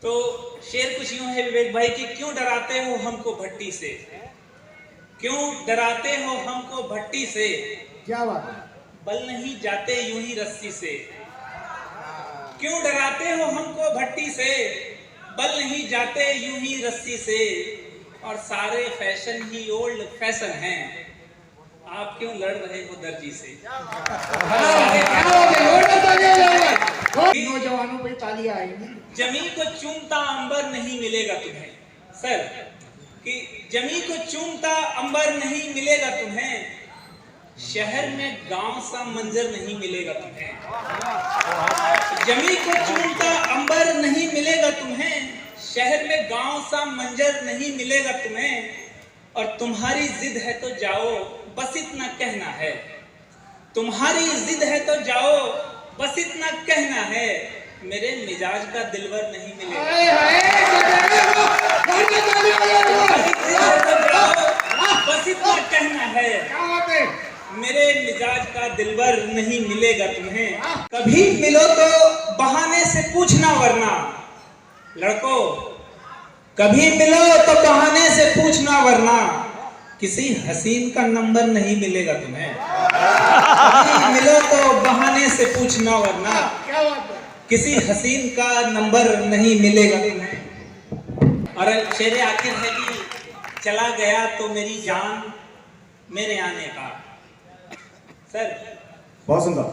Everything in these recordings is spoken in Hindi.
तो शेर कुछ यूं है विवेक भाई कि क्यों डराते हो हमको भट्टी से, क्यों डराते हो हमको भट्टी से, क्या बात है। बल नहीं जाते यूं ही रस्सी से। क्यों डराते हो हमको भट्टी से, बल नहीं जाते यूं ही रस्सी से, और सारे फैशन ही ओल्ड फैशन हैं, आप क्यों लड़ रहे हो दर्जी से। नौजवानों पे तालियां आएंगी। जमी को चूमता अंबर नहीं मिलेगा तुम्हें, सर कि जमी को चूमता अंबर नहीं मिलेगा तुम्हें, शहर में गांव सा मंजर नहीं मिलेगा तुम्हें। जमी को चूमता अंबर नहीं मिलेगा तुम्हें, शहर में गांव सा मंजर नहीं मिलेगा तुम्हें, और तुम्हारी जिद है तो जाओ बस इतना कहना है, तुम्हारी जिद है तो जाओ बस इतना कहना है, मेरे मिजाज का दिलवर नहीं मिलेगा। बस इतना कहना है, मेरे मिजाज का दिलवर नहीं मिलेगा तुम्हें। कभी मिलो तो बहाने से पूछना, वरना लड़कों कभी मिलो तो बहाने से पूछना, वरना किसी हसीन का नंबर नहीं मिलेगा तुम्हें। कभी मिलो तो बहाने से पूछना, वरना किसी हसीन का नंबर नहीं मिलेगा तुम्हें। और शेर आखिर है कि चला गया तो मेरी जान मेरे आने का। सर बहुत सुंदर।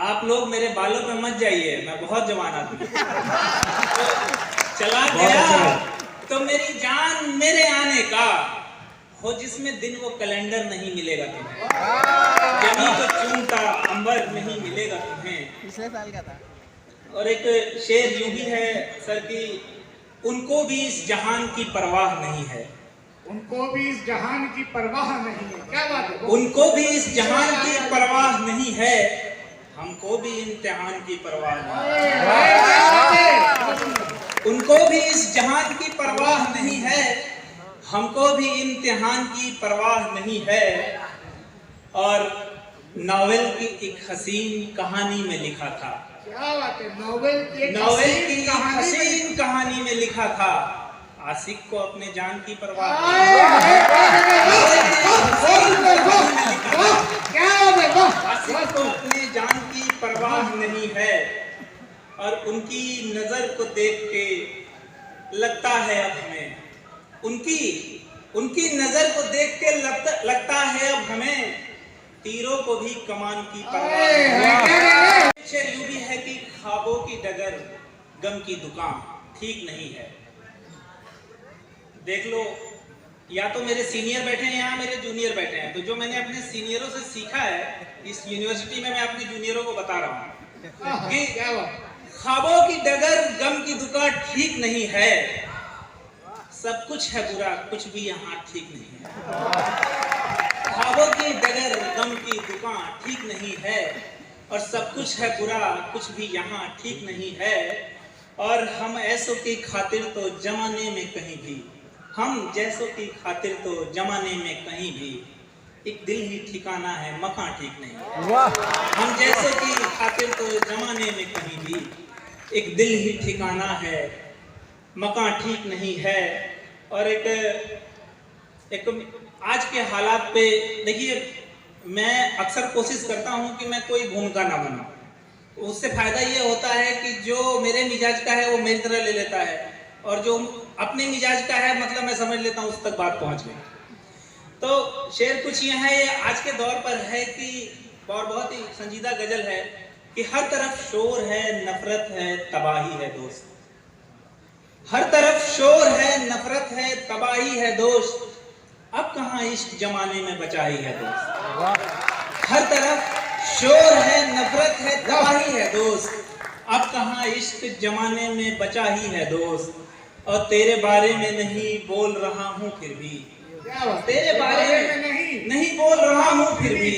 आप लोग मेरे बालों पे मत जाइए, मैं बहुत जवान आदमी। तो चला गया तो मेरी जान मेरे आने का हो, जिसमें दिन वो कैलेंडर नहीं मिलेगा तुम्हें। जमी को चूमता अंबर नहीं मिलेगा तुम्हें। पिछले साल का था। और एक शेर यूं भी है सर कि उनको भी इस जहान की परवाह नहीं है, उनको भी इस जहान की परवाह नहीं है। क्या बात है। उनको भी इस जहान की परवाह नहीं है, हमको भी इम्तिहान की परवाह नहीं है। उनको भी इस जहान की परवाह नहीं है, हमको भी इम्तिहान की परवाह नहीं है। और नॉवेल की एक हसीन कहानी में लिखा था, क्या बात है। नॉवेल की हसीन कहानी में लिखा था, आशिक को अपने जान की परवाह आशिक को अपने जान की परवाह नहीं है, और उनकी नजर को देख के लगता है अब हमें, उनकी नजर को देख के लगता है अब हमें, तीरों को भी कमान की परवाह। शेर यूं भी है कि ख्वाबों की डगर गम की दुकान ठीक नहीं है। देख लो, या तो मेरे सीनियर बैठे हैं या मेरे जूनियर बैठे हैं, तो जो मैंने अपने सीनियरों से सीखा है इस यूनिवर्सिटी में, मैं अपने जूनियरों को बता रहा हूँ कि ख्वाबों की डगर गम की दुकान ठीक नहीं है, सब कुछ है बुरा कुछ भी यहाँ ठीक नहीं है। ख्वाबों की डगर गम की दुकान ठीक नहीं है, और सब कुछ है बुरा कुछ भी यहाँ ठीक नहीं है, और हम ऐसों की खातिर तो जमाने में कहीं भी, हम जैसों की खातिर तो जमाने में कहीं भी, एक दिल ही ठिकाना है मकान ठीक नहीं है। हम जैसों की खातिर तो जमाने में कहीं भी, एक दिल ही ठिकाना है मकान ठीक नहीं है। और एक आज के हालात पे देखिए, मैं अक्सर कोशिश करता हूं कि मैं कोई भूमिका ना बनाऊं, उससे फायदा ये होता है कि जो मेरे मिजाज का है वो मेरी तरह ले लेता है, और जो अपने मिजाज का है मतलब मैं समझ लेता हूं उस तक बात पहुंच गई। तो शेर कुछ ये है, आज के दौर पर है कि और बहुत ही संजीदा गजल है कि हर तरफ शोर है नफरत है तबाही है दोस्त, हर तरफ शोर है नफरत है तबाही है दोस्त, अब कहां इश्क जमाने में बचा ही है दोस्त। हर तरफ शोर है नफरत है तबाही है दोस्त, अब कहां इश्क जमाने में बचा ही है दोस्त, और तेरे बारे में नहीं बोल रहा हूं फिर भी, तेरे बारे में नहीं बोल रहा हूं फिर भी,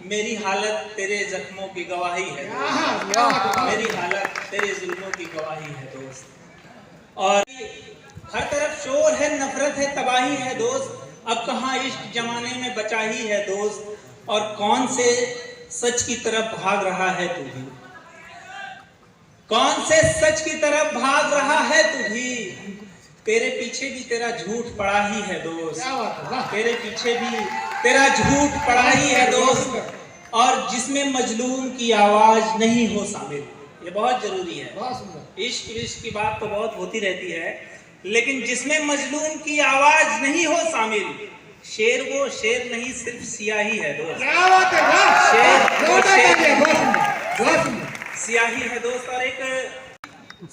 मेरी हालत तेरे जख्मों की गवाही है दोस्त, मेरी हालत तेरे जुल्मों की गवाही है दोस्त। और हर तरफ शोर है नफरत है तबाही है दोस्त, अब कहां इश्क जमाने में बचा ही है दोस्त, और कौन से सच की तरफ भाग रहा है तू भी, कौन से सच की तरफ भाग रहा है तू भी, तेरे पीछे भी तेरा झूठ पड़ा ही है दोस्त, क्या बात है, वाह। तेरे पीछे भी तेरा झूठ पड़ा ही है दोस्त, और जिसमें मजलूम की आवाज नहीं हो शामिल। ये बहुत जरूरी है। बहुत सुंदर। इश्क विश्क की बात तो बहुत होती रहती है, लेकिन जिसमें मजलूम की आवाज नहीं हो शामिल, शेर वो शेर नहीं सिर्फ सियाही है दोस्त। क्या बात है, वाह। शेर वो जोरदार शेर तालियां, बहुत सुंदर, बहुत सुंदर। सियाही है दोस्त। और एक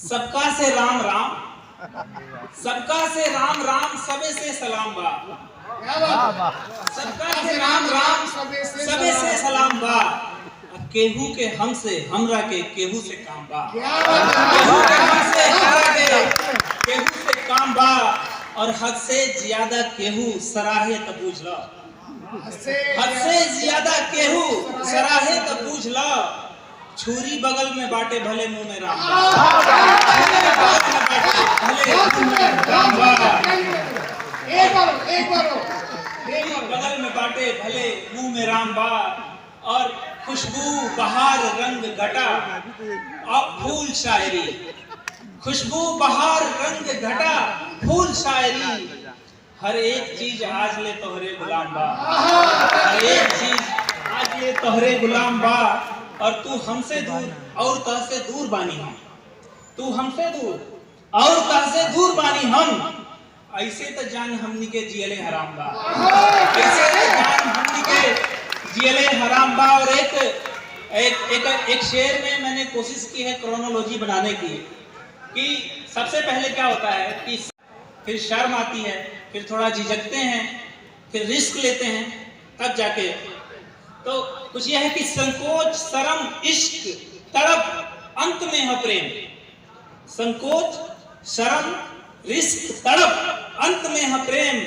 सबका से राम राम, सबका से राम राम, सबे से सलाम बा। क्या बात है। सबका से राम राम, सबे से सलाम बा। केहू के हम से हमरा के केहू से काम बा। क्या बात है। केहू के हम से हमरा के केहू से काम बा, और हद से ज्यादा केहू सराहे त पूछ लो। हद से ज्यादा केहू सराहे त पूछ लो। छुरी बगल में बाटे भले मुंह में राम बा। छुरी बगल में बाटे भले मुंह में राम बा। एक बार बगल में बाटे भले मुंह में राम बा। और खुशबू बहार रंग घटा और फूल शायरी, खुशबू बहार रंग घटा फूल शायरी, हर एक चीज आज ले तोहरे गुलाम बा। हर एक चीज आज ले तोहरे गुलाम बा, और तू हमसे दूर और तह से दूर बानी हम। तू हमसे दूर और तह से दूर बानी हम। ऐसे तो जान हमनी के जियले हराम बा। ऐसे तो जान हमनी के जियले हराम बा। और एक शेर में मैंने कोशिश की है क्रोनोलॉजी बनाने की, कि सबसे पहले क्या होता है कि फिर शर्म आती है, फिर थोड़ा झिझकते हैं, फिर रिस्क लेते हैं, तब जाके तो कुछ यह है कि संकोच शर्म इश्क तड़प अंत में है प्रेम। संकोच शर्म रिस्क तड़प अंत में है प्रेम,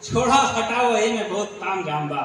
छोड़ा हटाओ ये में बहुत ताम जाम बा।